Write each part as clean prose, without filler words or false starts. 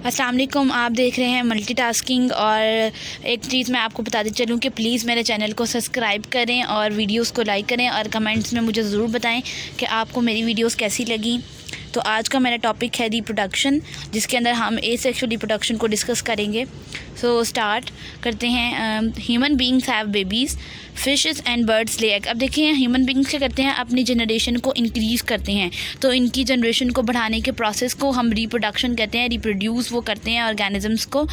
अस्सलाम वालेकुम। आप देख रहे हैं मल्टीटास्किंग। और एक चीज़ मैं आपको बताते चलूँ कि प्लीज़ मेरे चैनल को सब्सक्राइब करें और वीडियोस को लाइक करें और कमेंट्स में मुझे ज़रूर बताएं कि आपको मेरी वीडियोस कैसी लगी। तो आज का मेरा टॉपिक है रिप्रोडक्शन, जिसके अंदर हम एसेक्सुअल रिप्रोडक्शन को डिस्कस करेंगे। सो स्टार्ट करते हैं। Human beings have babies, fishes and birds ले एग। अब देखिए ह्यूमन बींग्स क्या करते हैं, अपनी जनरेशन को इंक्रीज़ करते हैं। तो इनकी जनरेशन को बढ़ाने के प्रोसेस को हम रिप्रोडक्शन कहते हैं, रिप्रोड्यूस वो करते हैं ऑर्गेनिजम्स को।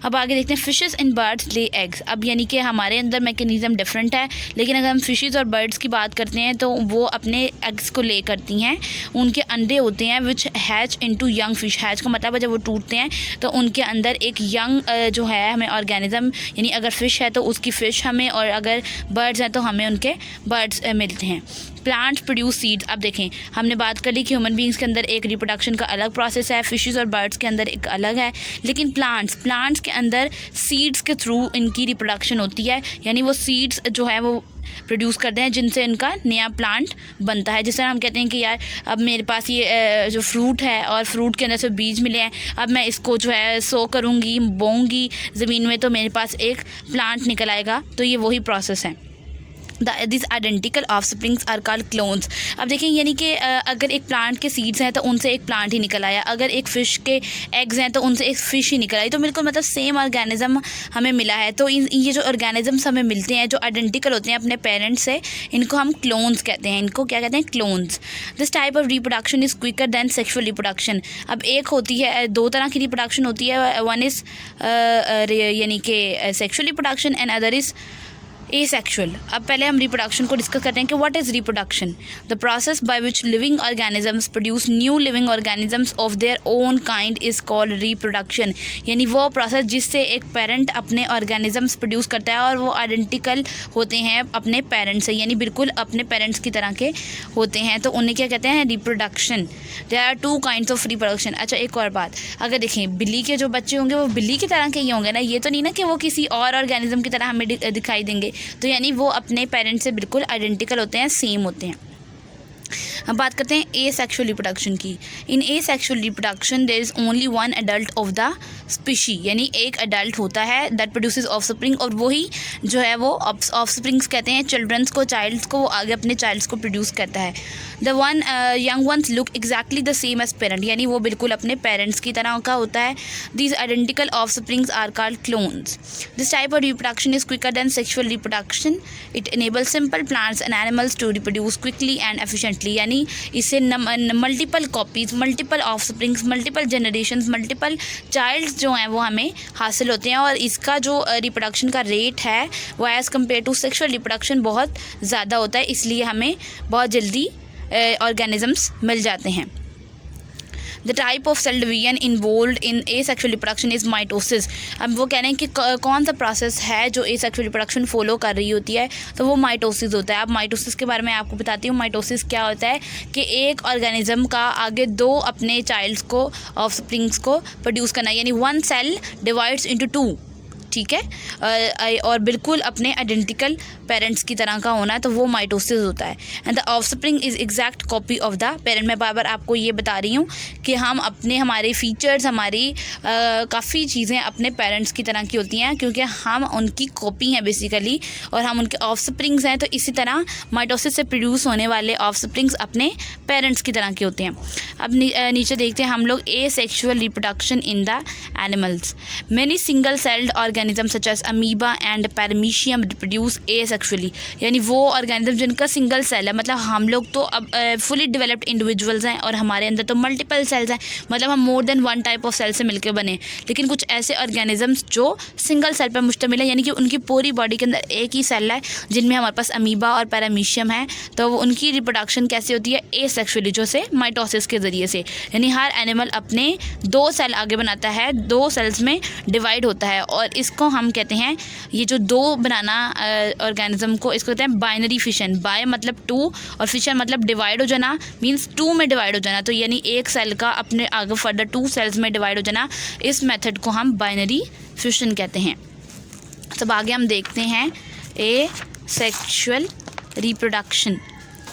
अब आगे देखते हैं fishes and birds lay eggs. अब यानी कि हमारे अंदर मैकेनिज़्म डिफरेंट है, लेकिन अगर हम फिशेस और बर्ड्स की बात करते हैं तो वो अपने एग्स को ले करती हैं। उनके अंडे होते हैं which hatch into young fish. Hatch का मतलब है जब वो टूटते हैं तो उनके अंदर एक यंग जो है हमें ऑर्गेनिज्म, यानी अगर फ़िश है तो उसकी फ़िश हमें, और अगर बर्ड्स हैं तो हमें उनके बर्ड्स मिलते हैं। Plants produce seeds. अब देखें, हमने बात कर ली कि ह्यूमन बींग्स के अंदर एक रिप्रोडक्शन का अलग प्रोसेस है, फिशेस और बर्ड्स के अंदर एक अलग है, लेकिन प्लांट्स के अंदर सीड्स के थ्रू इनकी रिप्रोडक्शन होती है। यानी वो सीड्स जो है वो प्रोड्यूस करते हैं जिनसे इनका नया प्लांट बनता है। जिस तरह हम कहते हैं कि यार अब मेरे पास ये जो फ्रूट है और फ्रूट के अंदर से बीज मिले हैं, अब मैं इसको जो है सो करूँगी, बोऊंगी ज़मीन में, तो मेरे पास एक प्लांट निकल आएगा। तो ये वही प्रोसेस है। This identical offsprings are called clones. अब देखें, यानी कि अगर एक प्लांट के सीड्स हैं तो उनसे एक प्लांट ही निकल आया, अगर एक फ़िश के एग्स हैं तो उनसे एक फ़िश ही निकल आई। तो बिल्कुल मतलब सेम ऑर्गेनिज्म हमें मिला है। तो ये जो ऑर्गेनिजम्स हमें मिलते हैं जो आइडेंटिकल होते हैं अपने पेरेंट्स से, इनको हम क्लोन्स कहते हैं। इनको क्या कहते हैं? Clones. This type of reproduction is quicker than sexual reproduction. अब एक होती है, दो तरह की रिप्रोडक्शन होती है। वन इज़ यानी कि sexual reproduction and other is asexual. अब पहले हम रिप्रोडक्शन को डिस्कस करते हैं कि what is reproduction. The process by which living organisms produce new living organisms of their own kind is called reproduction. यानी वो प्रोसेस जिससे एक पेरेंट अपने ऑर्गेनिजम्स प्रोड्यूस करता है और वो आइडेंटिकल होते हैं अपने पेरेंट्स से, यानी बिल्कुल अपने पेरेंट्स की तरह के होते हैं, तो उन्हें क्या कहते हैं? Reproduction. There are two kinds of reproduction. अच्छा, एक और बात, अगर देखें बिल्ली के जो बच्चे होंगे वो बिल्ली की तरह के ही होंगे ना, ये तो नहीं ना कि वो किसी और ऑर्गेनिज्म की तरह हमें दिखाई देंगे। तो यानी वो अपने पेरेंट्स से बिल्कुल आइडेंटिकल होते हैं, सेम होते हैं। अब बात करते हैं एसेक्सुअल रिप्रोडक्शन की। In asexual reproduction there is only one adult of the species, यानी एक एडल्ट होता है दैट प्रोड्यूसेस ऑफस्प्रिंग, और वही जो है वो ऑफस्प्रिंग्स कहते हैं चिल्ड्रंस को, चाइल्ड्स को, वो आगे अपने चाइल्ड्स को प्रोड्यूस करता है। The one young ones look exactly the same as parent, यानी वो बिल्कुल अपने पेरेंट्स की तरह का होता है। These identical offsprings are called clones. This type of reproduction is quicker than sexual reproduction. It enables simple plants and animals to reproduce quickly and efficiently. यानी इससे multiple copies, multiple offsprings, multiple generations, multiple childs जो हैं वो हमें हासिल होते हैं। और इसका जो रिप्रोडक्शन का रेट है वो as compare to sexual reproduction बहुत ज़्यादा होता है, इसलिए हमें बहुत जल्दी ऑर्गेनिजम्स मिल जाते हैं। The type of cell division involve in asexual reproduction is mitosis. अब वो कह रहे हैं कि कौन सा प्रोसेस है जो एसेक्सुअल रिप्रोडक्शन फॉलो कर रही होती है, तो वो माइटोसिस होता है। अब माइटोसिस के बारे में आपको बताती हूँ। माइटोसिस क्या होता है कि एक ऑर्गेनिज्म का आगे दो अपने चाइल्ड्स को, ऑफस्प्रिंग्स को प्रोड्यूस करना, यानी one cell divides into two, ठीक है, और बिल्कुल अपने आइडेंटिकल पेरेंट्स की तरह का होना, तो वो माइटोसिस होता है। And the offspring is exact copy of the parent. मैं बार बार आपको ये बता रही हूँ कि हम अपने, हमारे फीचर्स, हमारी काफ़ी चीज़ें अपने पेरेंट्स की तरह की होती हैं, क्योंकि हम उनकी कॉपी हैं बेसिकली, और हम उनके ऑफस्प्रिंग्स हैं। तो इसी तरह माइटोसिस से प्रोड्यूस होने वाले ऑफस्प्रिंग्स अपने पेरेंट्स की तरह के होते हैं। अब नीचे देखते हैं हम लोग asexual reproduction in the animals. Many single celled organism such as amoeba and paramecium reproduce asexually. यानी वो ऑर्गेनिज्म जिनका सिंगल सेल है, मतलब हम लोग तो अब फुली डेवलप्ड इंडिविजुअल्स हैं और हमारे अंदर तो मल्टीपल सेल्स हैं, मतलब हम more than one type of cell से मिलकर बने। लेकिन कुछ ऐसे ऑर्गेनिजम्स जो सिंगल सेल पर मुश्तमिल है, यानी कि उनकी पूरी बॉडी के अंदर एक ही सेल है, जिनमें हमारे पास अमीबा और पैरामीशियम है। तो उनकी रिप्रोडक्शन कैसे होती है? एसेक्सुअली, जो से माइटोसिस के ज़रिए से। यानी हर एनिमल अपने दो सेल आगे बनाता है, दो सेल्स में डिवाइड होता है, और इसको हम कहते हैं, ये जो दो बनाना ऑर्गेनिज्म को, इसको कहते हैं बाइनरी फिशन। बाय मतलब टू और फिशन मतलब डिवाइड हो जाना, मींस टू में डिवाइड हो जाना। तो यानी एक सेल का अपने आगे फर्दर टू सेल्स में डिवाइड हो जाना, इस मेथड को हम बाइनरी फिशन कहते हैं। तब आगे हम देखते हैं एसेक्सुअल रिप्रोडक्शन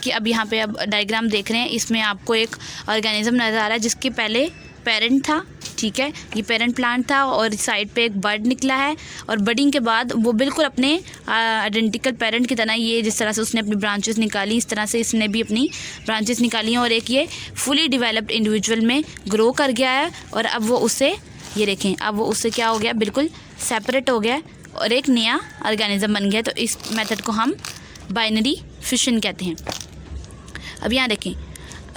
कि अब यहाँ पे अब डायग्राम देख रहे हैं, इसमें आपको एक ऑर्गेनिज्म नज़र आ रहा है जिसके पहले पेरेंट था, ठीक है, ये पेरेंट प्लांट था और साइड पे एक बर्ड निकला है और बडिंग के बाद वो बिल्कुल अपने आइडेंटिकल पेरेंट की तरह, ये जिस तरह से उसने अपनी ब्रांचेस निकाली इस तरह से इसने भी अपनी ब्रांचेस निकाली हैं और एक ये फुली डेवलप्ड इंडिविजुअल में ग्रो कर गया है। और अब वो उससे, ये देखें, अब वो उससे क्या हो गया, बिल्कुल सेपरेट हो गया और एक नया ऑर्गेनिज्म बन गया। तो इस मेथड को हम बाइनरी फिशन कहते हैं। अब यहाँ देखें,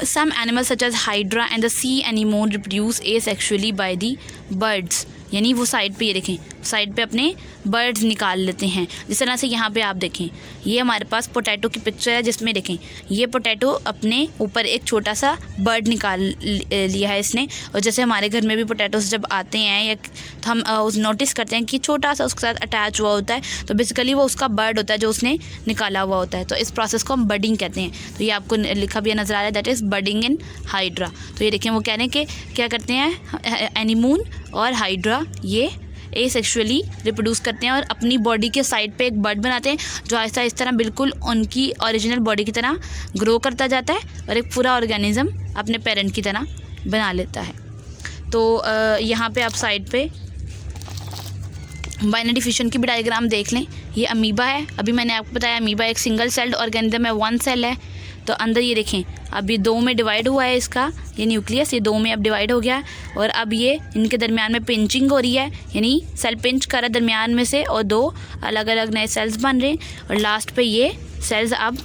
some animals such as hydra and the sea anemone reproduce asexually by the birds, यानी वो साइड पे, ये देखें, साइड पे अपने बर्ड्स निकाल लेते हैं। जिस तरह से यहाँ पे आप देखें, ये हमारे पास पोटैटो की पिक्चर है जिसमें देखें ये पोटैटो अपने ऊपर एक छोटा सा बर्ड निकाल लिया है इसने। और जैसे हमारे घर में भी पोटैटोस जब आते हैं या तो हम उस नोटिस करते हैं कि छोटा सा उसके साथ अटैच हुआ होता है, तो बेसिकली वो उसका बर्ड होता है जो उसने निकाला हुआ होता है। तो इस प्रोसेस को हम बडिंग कहते हैं। तो ये आपको लिखा भी नज़र आ रहा है, that is budding in hydra. तो ये देखें, वो कह रहे हैं कि क्या करते हैं, एनीमून और हाइड्रा ये एसेक्सुअली रिप्रोड्यूस करते हैं और अपनी बॉडी के साइड पे एक बर्ड बनाते हैं जो आहिस्ता इस तरह बिल्कुल उनकी ओरिजिनल बॉडी की तरह ग्रो करता जाता है और एक पूरा ऑर्गेनिज्म अपने पेरेंट की तरह बना लेता है। तो यहाँ पे आप साइड पे बाइनरी फिशन की भी डायग्राम देख लें। ये अमीबा है, अभी मैंने आपको बताया अमीबा एक सिंगल सेल्ड ऑर्गेनिज्म है, वन सेल है। तो अंदर ये देखें, अब ये दो में डिवाइड हुआ है, इसका ये न्यूक्लियस ये दो में अब डिवाइड हो गया है और अब ये इनके दरमियान में पिंचिंग हो रही है, यानी सेल पिंच कर रहा है दरमियान में से और दो अलग अलग नए सेल्स बन रहे हैं और लास्ट पे ये सेल्स अब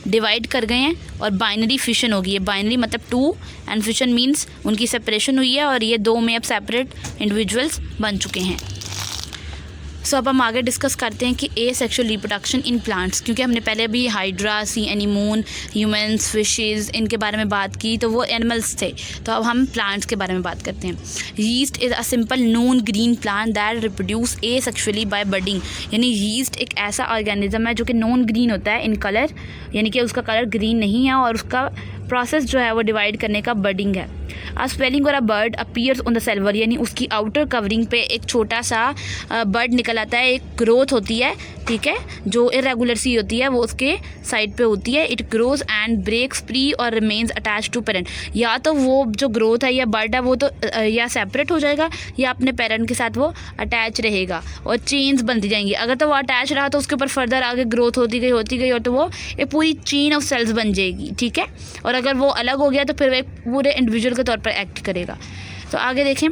डिवाइड कर गए हैं और बाइनरी फिशन होगी। ये बाइनरी मतलब टू एंड फिशन मीन्स उनकी सेपरेशन हुई है और ये दो में अब सेपरेट इंडिविजुअल्स बन चुके हैं। सो अब हम आगे डिस्कस करते हैं कि एसेक्सुअल रिप्रोडक्शन इन प्लांट्स, क्योंकि हमने पहले अभी हाइड्रा, सी एनीमोन, ह्यूमंस, फिशेस इनके बारे में बात की तो वो एनिमल्स थे। तो अब हम प्लांट्स के बारे में बात करते हैं। Yeast is a simple non green plant that reproduce asexually by budding, यानी यीस्ट एक ऐसा ऑर्गेनिज्म है जो कि नॉन ग्रीन होता है इन कलर, यानी कि उसका कलर ग्रीन नहीं है और उसका प्रोसेस जो है वो डिवाइड करने का बडिंग है। अ स्वेलिंग और a bud appears on the सेल्वर, यानी उसकी आउटर कवरिंग पे एक छोटा सा बर्ड निकल आता है, एक ग्रोथ होती है, ठीक है, जो इरेगुलर सी होती है वो उसके साइड पे होती है। It grows and breaks free और रिमेन्स अटैच टू पेरेंट, या तो वो जो ग्रोथ है या बर्ड है वो तो या सेपरेट हो जाएगा या अपने पेरेंट के साथ वो अटैच रहेगा और चेन्स बनती जाएंगी। अगर तो वो अटैच रहा तो उसके ऊपर फर्दर आगे ग्रोथ होती गई और तो वो एक पूरी चेन ऑफ सेल्स बन जाएगी, ठीक है। और अगर वो अलग हो गया तो फिर वो एक पूरे इंडिविजुअल के तौर पर एक्ट करेगा। तो आगे देखें,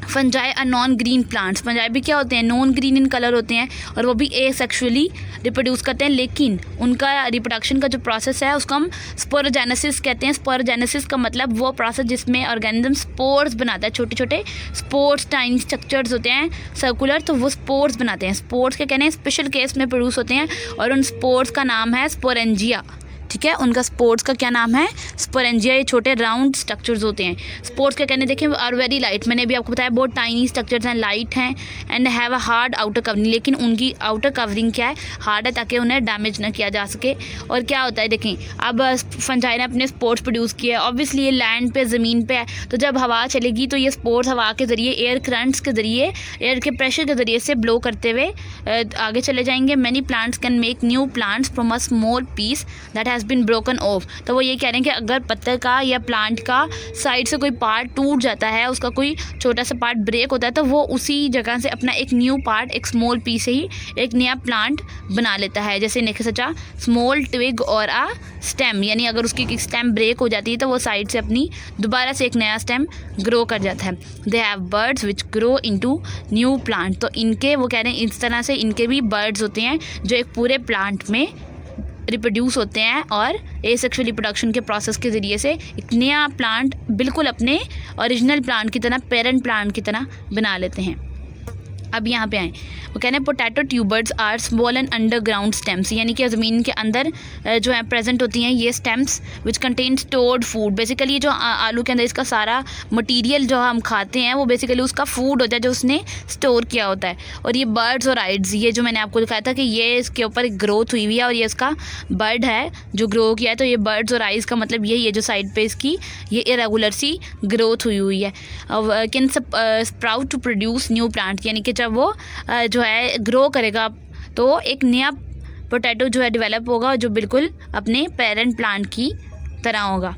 fungi a non green plants, fungi भी क्या होते हैं, नॉन ग्रीन इन कलर होते हैं और वो भी एसेक्सुअली रिप्रोड्यूस करते हैं, लेकिन उनका रिप्रोडक्शन का जो प्रोसेस है उसको हम स्पोरोजेनेसिस कहते हैं। स्पोरोजेनेसिस का मतलब वो प्रोसेस जिसमें ऑर्गेनिज्म स्पोर्स बनाता है, छोटे छोटे स्पोर्स, टाइनी स्ट्रक्चर्स होते हैं सर्कुलर, तो वो स्पोर्स बनाते हैं। स्पोर्स के कहने हैं स्पेशल केस में प्रोड्यूस होते हैं और उन स्पोर्स का नाम है स्पोरेंजिया, ठीक है। उनका स्पोर्स का क्या नाम है, स्पोरेंजिया। ये छोटे राउंड स्ट्रक्चर्स होते हैं। स्पोर्स के कहने देखें आर वेरी लाइट, मैंने अभी आपको बताया बहुत टाइनी स्ट्रक्चर्स हैं, लाइट हैं and have a hard outer covering, लेकिन उनकी आउटर कवरिंग क्या है, हार्ड है ताकि उन्हें डैमेज ना किया जा सके। और क्या होता है देखें, अब फंजाई ने अपने स्पोर्स प्रोड्यूस किए, ऑब्वियसली ये लैंड पे ज़मीन पे है, तो जब हवा चलेगी तो ये स्पोर्स हवा के ज़रिए, एयर करंट्स के ज़रिए, एयर के प्रेशर के ज़रिए से ब्लो करते हुए आगे चले जाएंगे। Many plants can make new plants from a small piece that has been broken off. तो वो ये कह रहे हैं कि अगर पत्ते का या प्लांट का साइड से कोई पार्ट टूट जाता है, उसका कोई छोटा सा पार्ट ब्रेक होता है, तो वो उसी जगह से अपना एक न्यू पार्ट, एक स्मॉल पीस से ही एक नया प्लांट बना लेता है। जैसे नेक्स्ट सचा स्मॉल ट्विग और आ स्टेम, यानी अगर उसकी स्टेम ब्रेक हो जाती है तो वो साइड से अपनी दोबारा से एक नया स्टेम ग्रो कर जाता है। They have birds which grow into new plant, तो इनके वो कह रहे हैं इस तरह से इनके भी बर्ड्स होते हैं जो एक पूरे प्लांट में रिप्रोड्यूस होते हैं और एसेक्सुअल रिप्रोडक्शन के प्रोसेस के ज़रिए से एक नया प्लांट बिल्कुल अपने ओरिजिनल प्लांट की तरह, पेरेंट प्लांट की तरह बना लेते हैं। अब यहाँ पे आएँ, वो कहने हैं potato tubers are small and underground stems, यानी कि ज़मीन के अंदर जो है प्रेजेंट होती हैं ये stems which contain stored food. Basically जो आलू के अंदर इसका सारा मटेरियल जो हम खाते हैं वो बेसिकली उसका फूड होता है जो उसने स्टोर किया होता है। और ये बर्ड्स और आइड्स, ये जो मैंने आपको दिखाया था कि ये इसके ऊपर एक ग्रोथ हुई हुई है और ये इसका बर्ड है जो ग्रो किया है, तो ये बर्ड्स और आइज़ का मतलब यही है जो साइड पर इसकी ये इरेगुलर सी ग्रोथ हुई है। Can sprout to produce new plant, यानी कि जब वो जो है ग्रो करेगा तो एक नया पोटैटो जो है डेवलप होगा जो बिल्कुल अपने पेरेंट प्लांट की तरह होगा।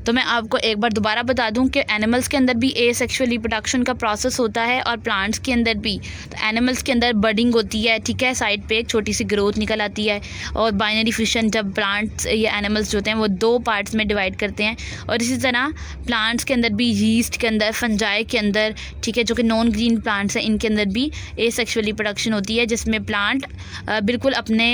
तो मैं आपको एक बार दोबारा बता दूं कि एनिमल्स के अंदर भी एसेक्सुअल रिप्रोडक्शन का प्रोसेस होता है और प्लांट्स के अंदर भी। तो एनिमल्स के अंदर बडिंग होती है, ठीक है, साइड पे एक छोटी सी ग्रोथ निकल आती है, और बाइनरी फिशन जब प्लांट्स या एनिमल्स जो होते हैं वो 2 पार्ट्स में डिवाइड करते हैं। और इसी तरह प्लांट्स के अंदर भी, यीस्ट के अंदर, फंजाई के अंदर, ठीक है, जो कि नॉन ग्रीन प्लांट्स हैं, इनके अंदर भी एसेक्सुअल रिप्रोडक्शन होती है, जिसमें प्लांट बिल्कुल अपने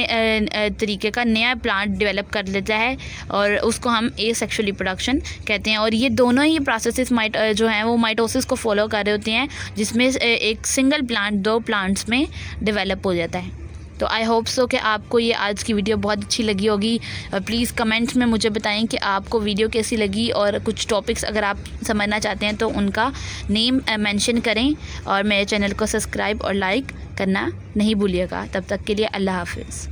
तरीके का नया प्लांट डेवलप कर लेता है और उसको हम एसेक्सुअल रिप्रोडक्शन कहते हैं। और ये दोनों ही प्रोसेसेस जो हैं वो माइटोसिस को फॉलो कर रहे होते हैं, जिसमें एक सिंगल प्लांट 2 प्लांट्स में डेवलप हो जाता है। तो आई होप सो कि आपको ये आज की वीडियो बहुत अच्छी लगी होगी। प्लीज़ कमेंट्स में मुझे बताएं कि आपको वीडियो कैसी लगी, और कुछ टॉपिक्स अगर आप समझना चाहते हैं तो उनका नेम मेंशन करें, और मेरे चैनल को सब्सक्राइब और लाइक करना नहीं भूलिएगा। तब तक के लिए अल्लाह हाफिज़।